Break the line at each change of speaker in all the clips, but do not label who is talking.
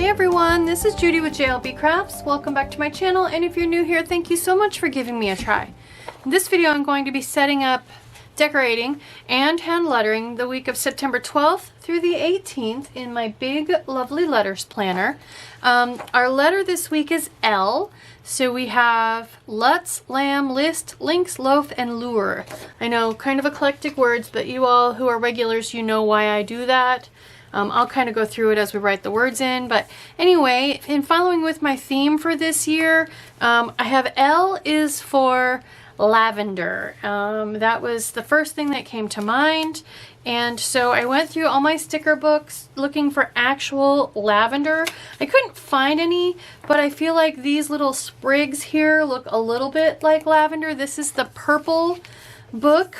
Hey everyone, this is Judi with JLBCrafts. Welcome back to my channel, and if you're new here, thank you so much for giving me a try. In this video, I'm going to be setting up, decorating, and hand lettering the week of September 12th through the 18th in my big, lovely letters planner. Our letter this week is L, so we have Lutz, Lamb, List, Lynx, Loaf, and Lure. I know, kind of eclectic words, but you all who are regulars, you know why I do that. I'll kind of go through it as we write the words in, but anyway, in following with my theme for this year, I have L is for lavender. That was the first thing that came to mind, and so I went through all my sticker books looking for actual lavender. I couldn't find any, but I feel like these little sprigs here look a little bit like lavender. This is the purple book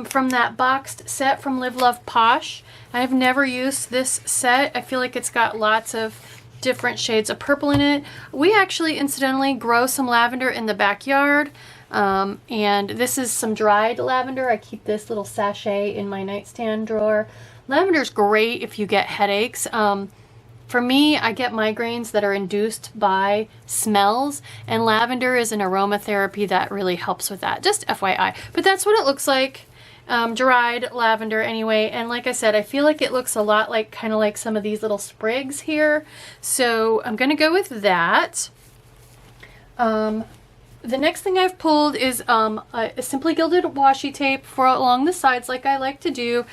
from that boxed set from Live Love Posh. I've never used this set. I feel like it's got lots of different shades of purple in it. We actually incidentally grow some lavender in the backyard, and this is some dried lavender. I keep this little sachet in my nightstand drawer. Lavender's great if you get headaches. For me, I get migraines that are induced by smells, and lavender is an aromatherapy that really helps with that. Just FYI. But that's what it looks like. Dried lavender anyway, and like I said, I feel like it looks a lot like, kind of like some of these little sprigs here, so I'm gonna go with that. The next thing I've pulled is a Simply Gilded washi tape for along the sides, like I like to do.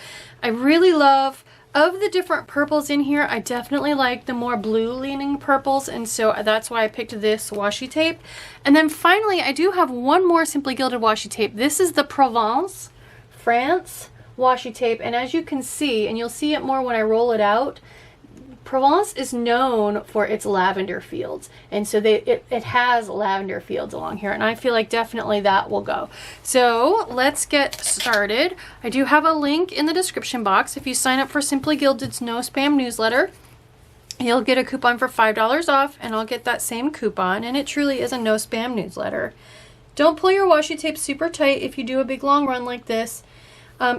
I really love, of the different purples in here, I definitely like the more blue leaning purples, and so that's why I picked this washi tape. And then finally, I do have one more Simply Gilded washi tape. This is the Provence, France washi tape, and as you can see, and you'll see it more when I roll it out, Provence is known for its lavender fields, and so it has lavender fields along here, and I feel like definitely that will go. So let's get started. I do have a link in the description box. If you sign up for Simply Gilded's no spam newsletter, you'll get a coupon for $5 off, and I'll get that same coupon, and it truly is a no spam newsletter. Don't pull your washi tape super tight if you do a big long run like this.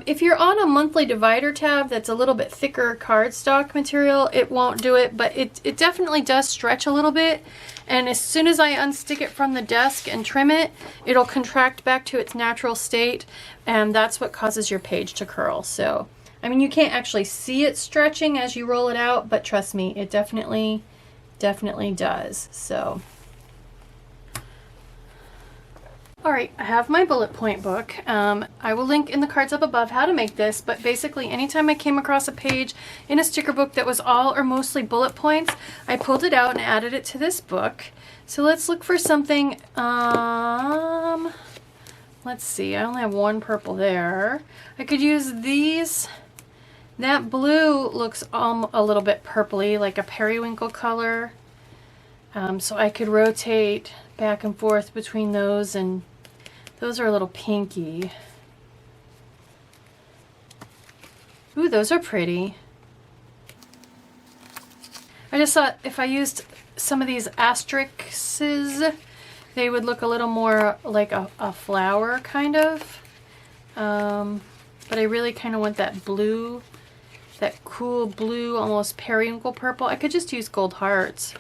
If you're on a monthly divider tab that's a little bit thicker cardstock material, it won't do it, but it definitely does stretch a little bit, and as soon as I unstick it from the desk and trim it, it'll contract back to its natural state, and that's what causes your page to curl. So, I mean, you can't actually see it stretching as you roll it out, but trust me, it definitely does. So alright, I have my bullet point book. I will link in the cards up above how to make this, but basically anytime I came across a page in a sticker book that was all or mostly bullet points, I pulled it out and added it to this book. So let's look for something, let's see, I only have one purple there. I could use these. That blue looks a little bit purpley, like a periwinkle color. So I could rotate back and forth between those, and those are a little pinky. Ooh, those are pretty. I just thought if I used some of these asterisks, they would look a little more like a flower, kind of. But I really kind of want that blue, that cool blue, almost periwinkle purple. I could just use gold hearts.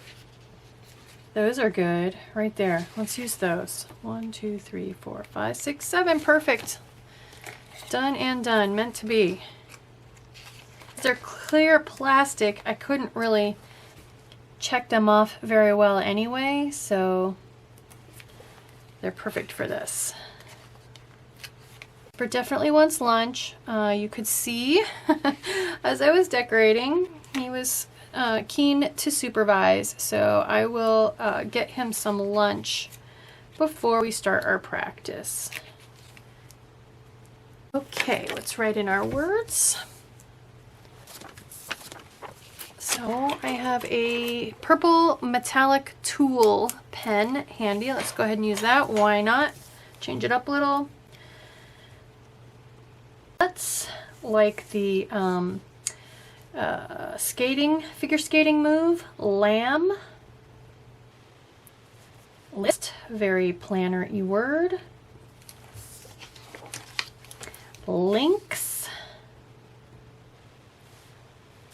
Those are good right there. Let's use those. 1, 2, 3, 4, 5, 6, 7. Perfect. Done and done. Meant to be. They're clear plastic. I couldn't really check them off very well anyway, so they're perfect for this. For Definitely Wants Lunch, you could see as I was decorating, he was keen to supervise, so I will get him some lunch before we start our practice. Okay, let's write in our words. So I have a purple metallic tool pen handy. Let's go ahead and use that. Why not? Change it up a little. Let's like the figure skating move. Lamb. List, very planner-y word. Lynx.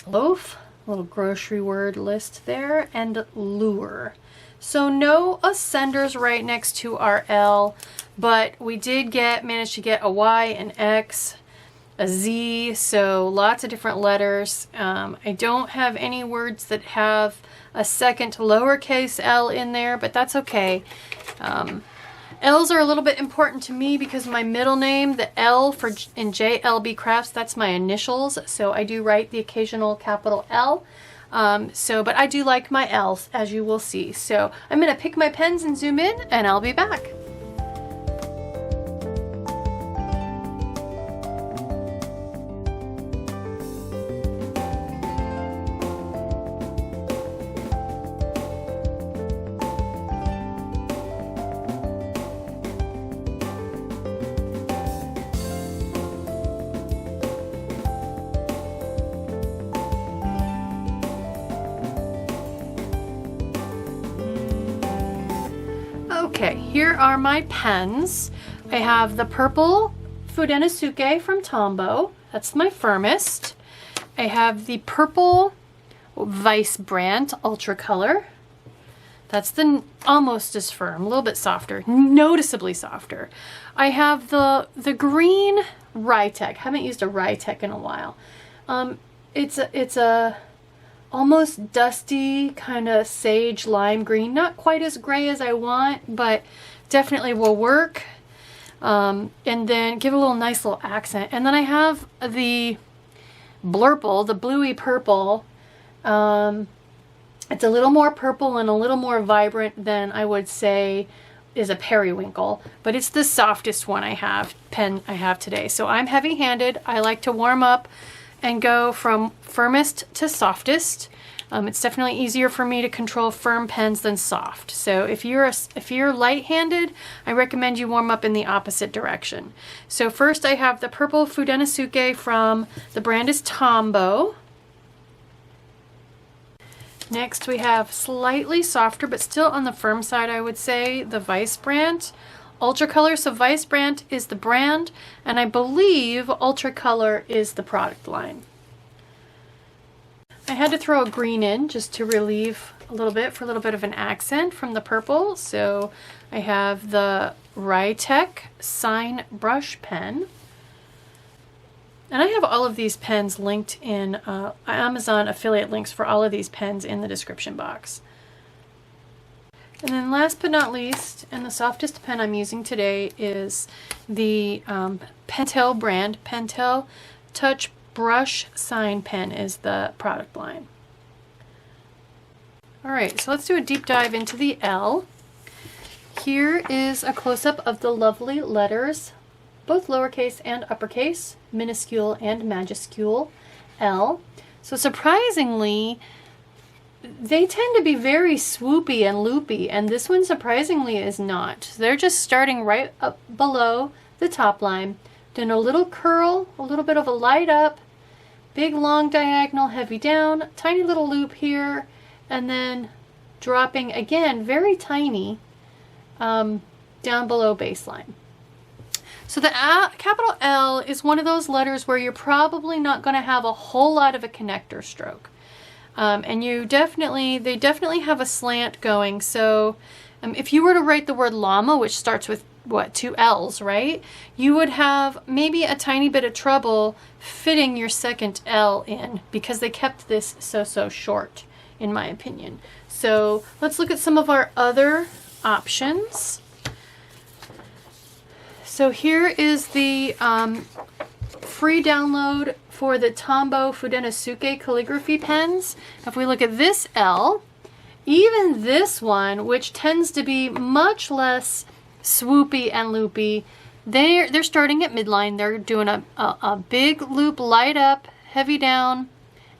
Loaf, little grocery word list there, and lure. So no ascenders right next to our L, but we did manage to get a Y, an X, a Z, so lots of different letters. I don't have any words that have a second lowercase L in there, but that's okay. L's are a little bit important to me because my middle name, the L in JLBCrafts, that's my initials, so I do write the occasional capital L. But I do like my L's, as you will see. So I'm going to pick my pens and zoom in, and I'll be back. Okay, here are my pens. I have the purple Fudenosuke from Tombow. That's my firmest. I have the purple Vice brand Ultra Color. That's the almost as firm, a little bit softer, noticeably softer. I have the green Rytec. Haven't used a Rytec in a while. It's a almost dusty kind of sage lime green, not quite as gray as I want, but definitely will work. And then give a nice little accent. And then I have the Blurple, the bluey purple. It's a little more purple and a little more vibrant than I would say is a periwinkle, but it's the softest one pen I have today. So I'm heavy-handed. I like to warm up and go from firmest to softest. It's definitely easier for me to control firm pens than soft. So if you're light-handed, I recommend you warm up in the opposite direction. So first I have the purple Fudenosuke from the brand is Tombow. Next we have slightly softer, but still on the firm side, I would say, the Vice brand. Ultra Color, so Vice brand is the brand, and I believe Ultra Color is the product line. I had to throw a green in just to relieve a little bit, for a little bit of an accent from the purple. So I have the Rytec Sign Brush Pen. And I have all of these pens linked in Amazon affiliate links for all of these pens in the description box. And then last but not least, and the softest pen I'm using today, is the Pentel brand. Pentel Touch Brush Sign Pen is the product line. Alright, so let's do a deep dive into the L. Here is a close-up of the lovely letters, both lowercase and uppercase, minuscule and majuscule L. So surprisingly, they tend to be very swoopy and loopy, and this one surprisingly is not. They're just starting right up below the top line, doing a little curl, a little bit of a light up, big long diagonal, heavy down, tiny little loop here, and then dropping again, very tiny, down below baseline. So the capital L is one of those letters where you're probably not going to have a whole lot of a connector stroke. And they definitely have a slant going. So if you were to write the word llama, which starts with what, 2 L's, right? You would have maybe a tiny bit of trouble fitting your second L in because they kept this so short, in my opinion. So let's look at some of our other options. So here is the free download for the Tombow Fudenosuke calligraphy pens. If we look at this L, even this one, which tends to be much less swoopy and loopy, they're starting at midline. They're doing a big loop, light up, heavy down,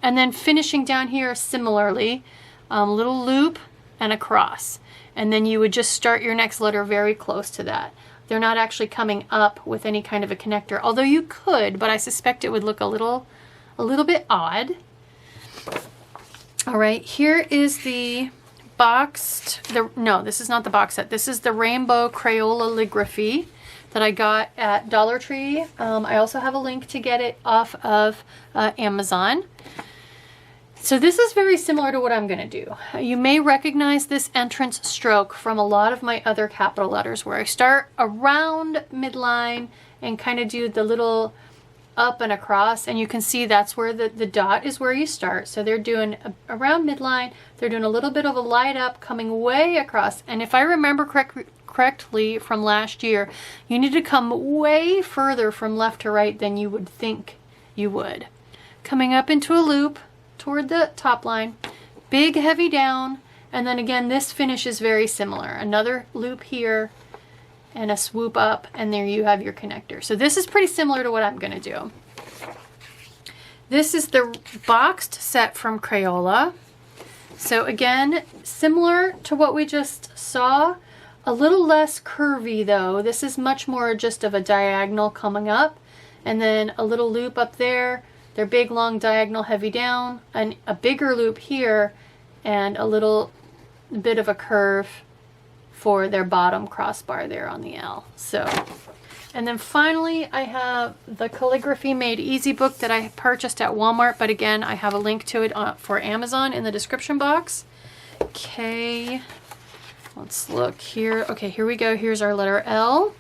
and then finishing down here similarly, little loop and a cross. And then you would just start your next letter very close to that. They're not actually coming up with any kind of a connector, although you could, but I suspect it would look a little bit odd. All right, here is the no, this is not the box set. This is the Rainbow Crayola Alligraphy that I got at Dollar Tree. I also have a link to get it off of Amazon. So this is very similar to what I'm going to do. You may recognize this entrance stroke from a lot of my other capital letters where I start around midline and kind of do the little up and across, and you can see that's where the dot is where you start. So they're doing around midline, they're doing a little bit of a light up coming way across, and if I remember correctly from last year, you need to come way further from left to right than you would think you would. Coming up into a loop toward the top line, big heavy down, and then again this finish is very similar. Another loop here and a swoop up, and there you have your connector. So this is pretty similar to what I'm going to do. This is the boxed set from Crayola. So again, similar to what we just saw, a little less curvy though. This is much more just of a diagonal coming up, and then a little loop up there. They're big, long diagonal, heavy down, and a bigger loop here, and a little bit of a curve for their bottom crossbar there on the L. So, and then finally I have the Calligraphy Made Easy book that I purchased at Walmart, but again I have a link to it for Amazon in the description box. Okay, let's look here. Okay, here we go. Here's our letter L.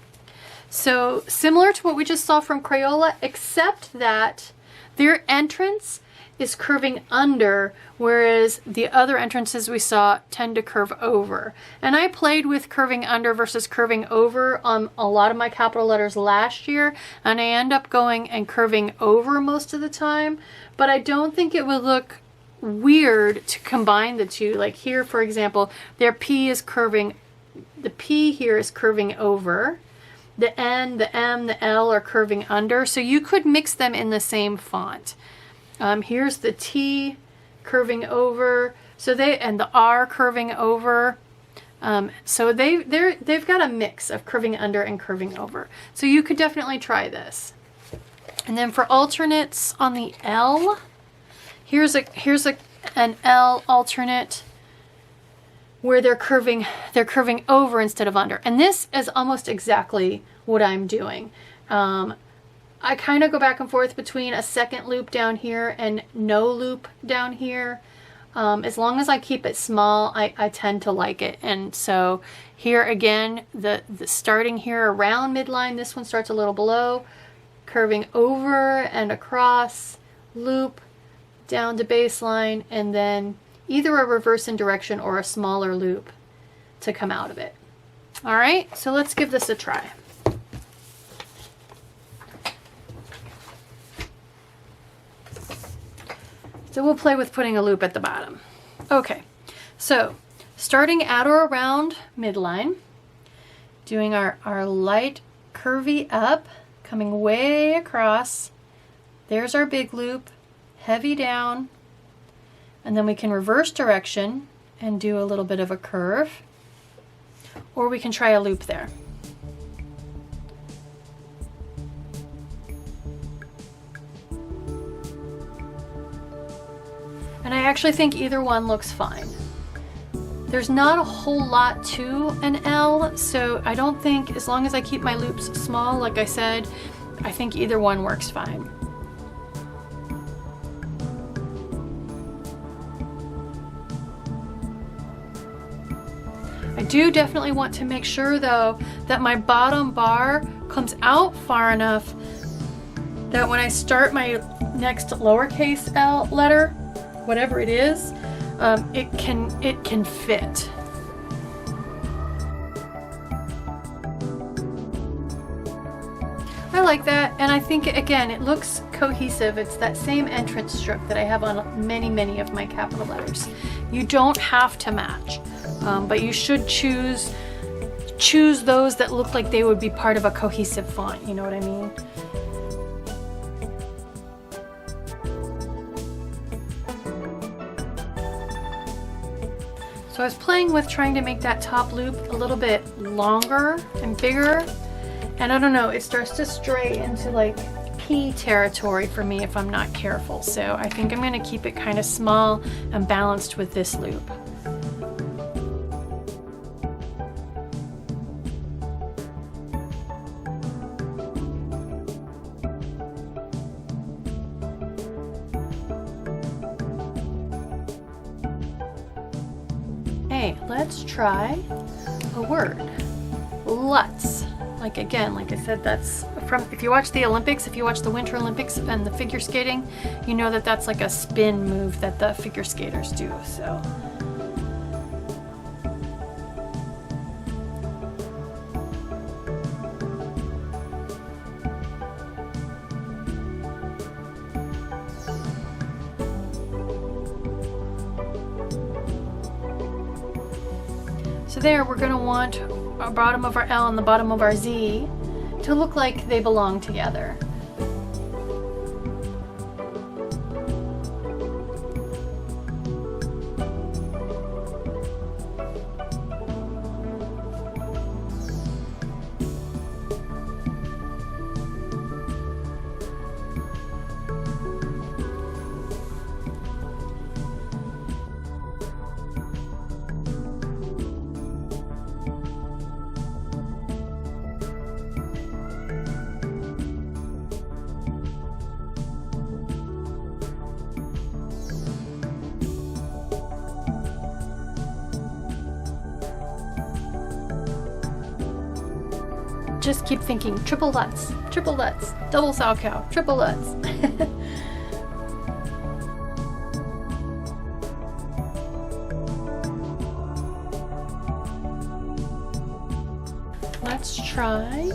So similar to what we just saw from Crayola, except that their entrance is curving under, whereas the other entrances we saw tend to curve over. And I played with curving under versus curving over on a lot of my capital letters last year, and I end up going and curving over most of the time, but I don't think it would look weird to combine the two. Like here, for example, their P is curving, the P here is curving over. The N, the M, the L are curving under, so you could mix them in the same font. Here's the T curving over, so and the R curving over. So they've got a mix of curving under and curving over. So you could definitely try this. And then for alternates on the L, here's an L alternate where they're curving over instead of under. And this is almost exactly what I'm doing. I kind of go back and forth between a second loop down here and no loop down here. As long as I keep it small, I tend to like it. And so here again, the starting here around midline, this one starts a little below, curving over and across, loop down to baseline, and then either a reverse in direction or a smaller loop to come out of it. All right, so let's give this a try. So we'll play with putting a loop at the bottom. Okay, so starting at or around midline, doing our light curvy up, coming way across. There's our big loop, heavy down, and then we can reverse direction and do a little bit of a curve, or we can try a loop there. And I actually think either one looks fine. There's not a whole lot to an L, so I don't think, as long as I keep my loops small, like I said, I think either one works fine. I do definitely want to make sure though that my bottom bar comes out far enough that when I start my next lowercase L letter, whatever it is, it can fit. I like that, and I think again it looks cohesive. It's that same entrance stroke that I have on many of my capital letters. You don't have to match, but you should choose those that look like they would be part of a cohesive font, you know what I mean? So I was playing with trying to make that top loop a little bit longer and bigger, and I don't know, it starts to stray into like P territory for me if I'm not careful. So I think I'm going to keep it kind of small and balanced with this loop. Okay, let's try a word. Lutz. Like again, like I said, that's from, if you watch the Olympics, if you watch the Winter Olympics and the figure skating, you know that that's like a spin move that the figure skaters do, so. So there, we're going to want our bottom of our L and the bottom of our Z to look like they belong together. Just keep thinking triple Lutz, double sow cow, triple Lutz. Let's try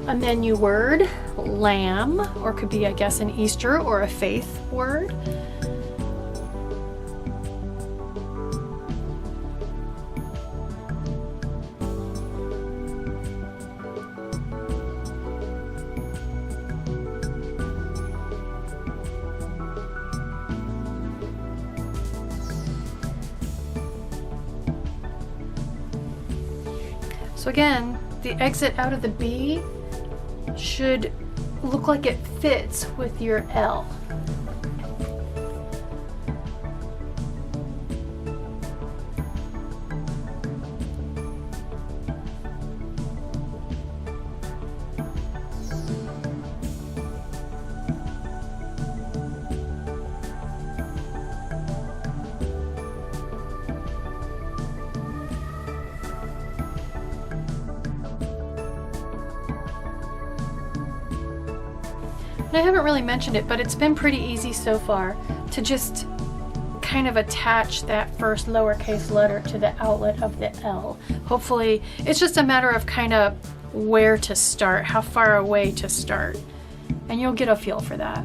a menu word, lamb, or could be, I guess, an Easter or a faith word. So again, the exit out of the B should look like it fits with your L. And I haven't really mentioned it, but it's been pretty easy so far to just kind of attach that first lowercase letter to the outlet of the L. Hopefully, it's just a matter of kind of where to start, how far away to start, and you'll get a feel for that.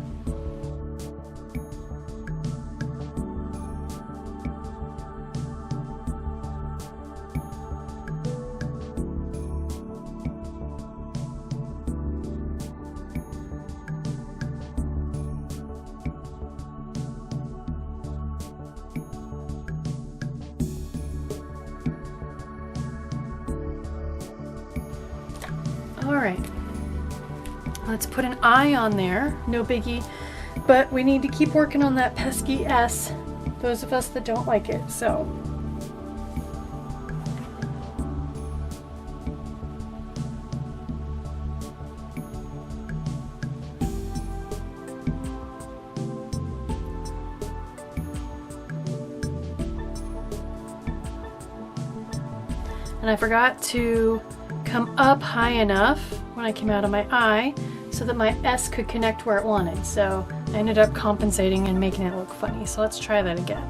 All right, let's put an I on there, no biggie, but we need to keep working on that pesky S, those of us that don't like it, so. And I forgot to come up high enough when I came out of my I so that my S could connect where it wanted. So I ended up compensating and making it look funny. So let's try that again.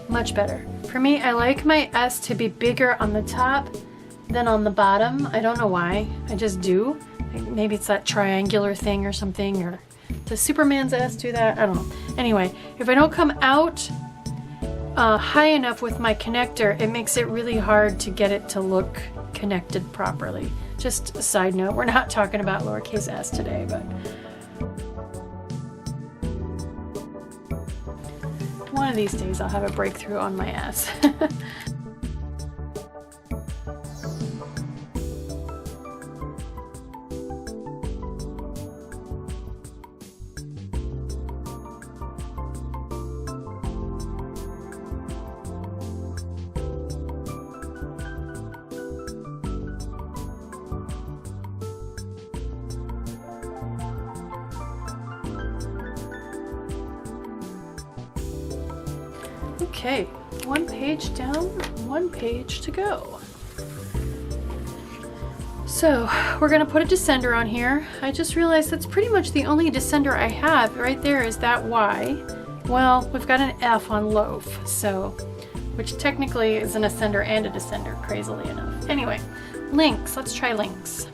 Much better. For me, I like my S to be bigger on the top than on the bottom. I don't know why, I just do. Maybe it's that triangular thing or something, or does Superman's S do that? I don't know. Anyway, if I don't come out high enough with my connector, it makes it really hard to get it to look connected properly. Just a side note, we're not talking about lowercase s today, but one of these days I'll have a breakthrough on my S. Okay, one page down, one page to go. So we're gonna put a descender on here. I just realized that's pretty much the only descender I have. Right there is that Y. Well, we've got an F on loaf, so, which technically is an ascender and a descender, crazily enough. Anyway, links, let's try links.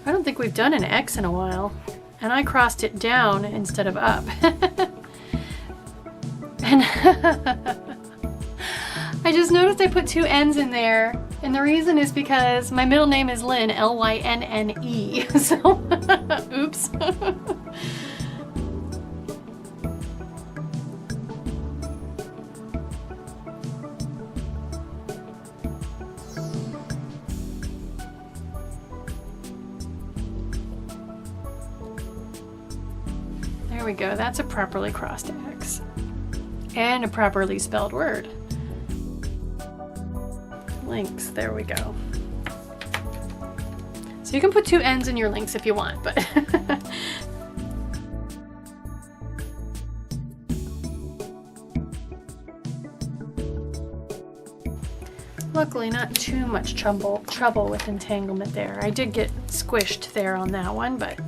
I don't think we've done an X in a while, and I crossed it down instead of up. And I just noticed I put two N's in there, and the reason is because my middle name is Lynn, L-Y-N-N-E, so oops. There we go, that's a properly crossed X. And a properly spelled word. Links, there we go. So you can put two N's in your links if you want, but luckily not too much trouble with entanglement there. I did get squished there on that one, but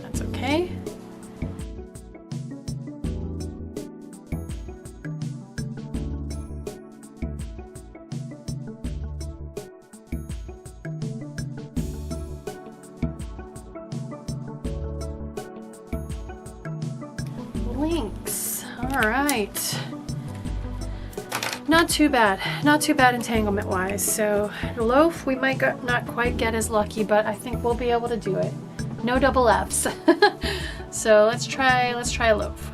that's okay. Links. All right. Not too bad entanglement wise. So loaf, we might not quite get as lucky, but I think we'll be able to do it. No double F's. So let's try loaf.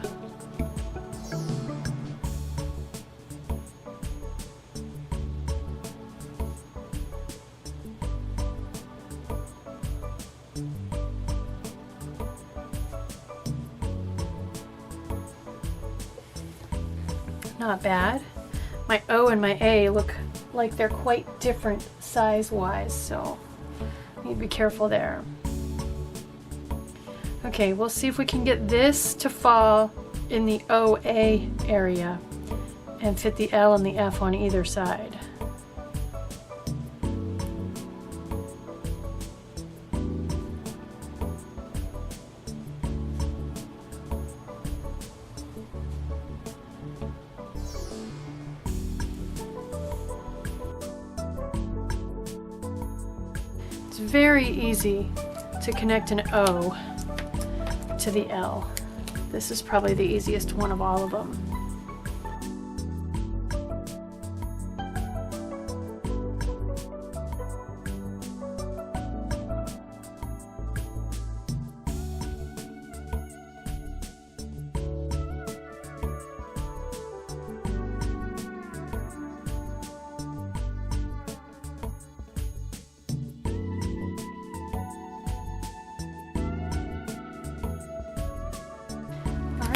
Not bad. My O and my A look like they're quite different size-wise, so I need to be careful there. Okay, we'll see if we can get this to fall in the OA area and fit the L and the F on either side. It's very easy to connect an O to the L. This is probably the easiest one of all of them.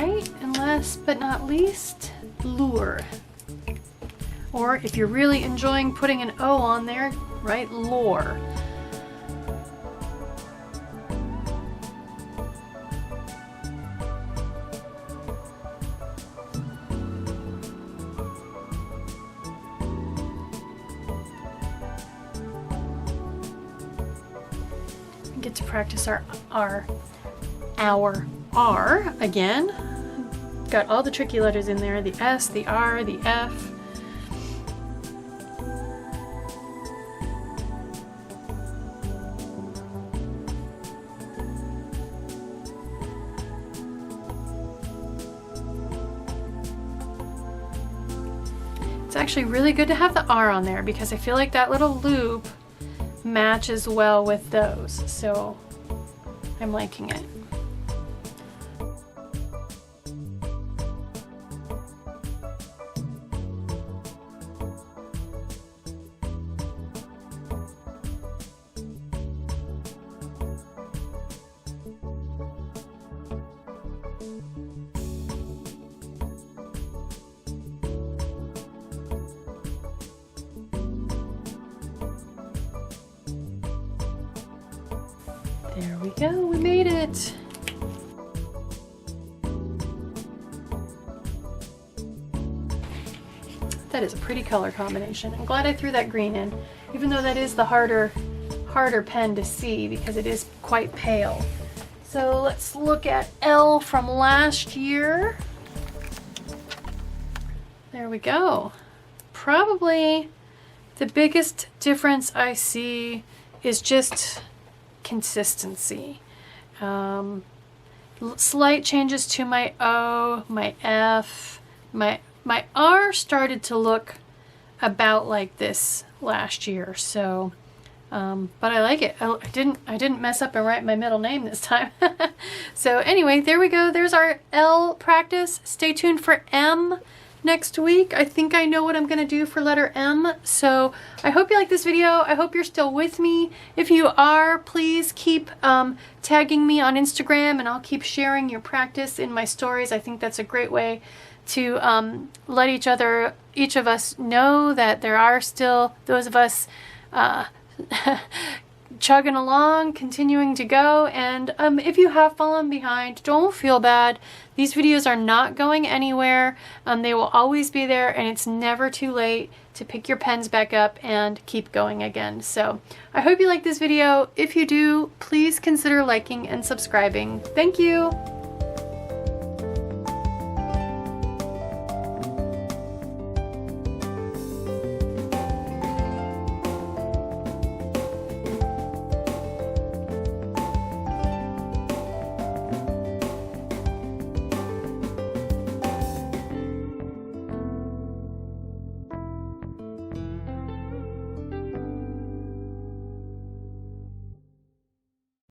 Alright, and last but not least, lure. Or if you're really enjoying putting an O on there, write lure. We get to practice our R again. Got all the tricky letters in there, the S, the R, the F. It's actually really good to have the R on there because I feel like that little loop matches well with those, so I'm liking it. There we go, we made it. That is a pretty color combination. I'm glad I threw that green in, even though that is the harder pen to see because it is quite pale. So let's look at L from last year. There we go. Probably the biggest difference I see is just consistency. Slight changes to my O, my F, my R started to look about like this last year, so but I like it. I didn't mess up and write my middle name this time. So anyway, there we go. There's our L practice. Stay tuned for M next week. I think I know what I'm gonna do for letter M. So I hope you like this video. I hope you're still with me. If you are, please keep tagging me on Instagram and I'll keep sharing your practice in my stories. I think that's a great way to let each of us know that there are still those of us chugging along, continuing to go. And if you have fallen behind, don't feel bad. These videos are not going anywhere. They will always be there, and it's never too late to pick your pens back up and keep going again. So I hope you like this video. If you do, please consider liking and subscribing. Thank you.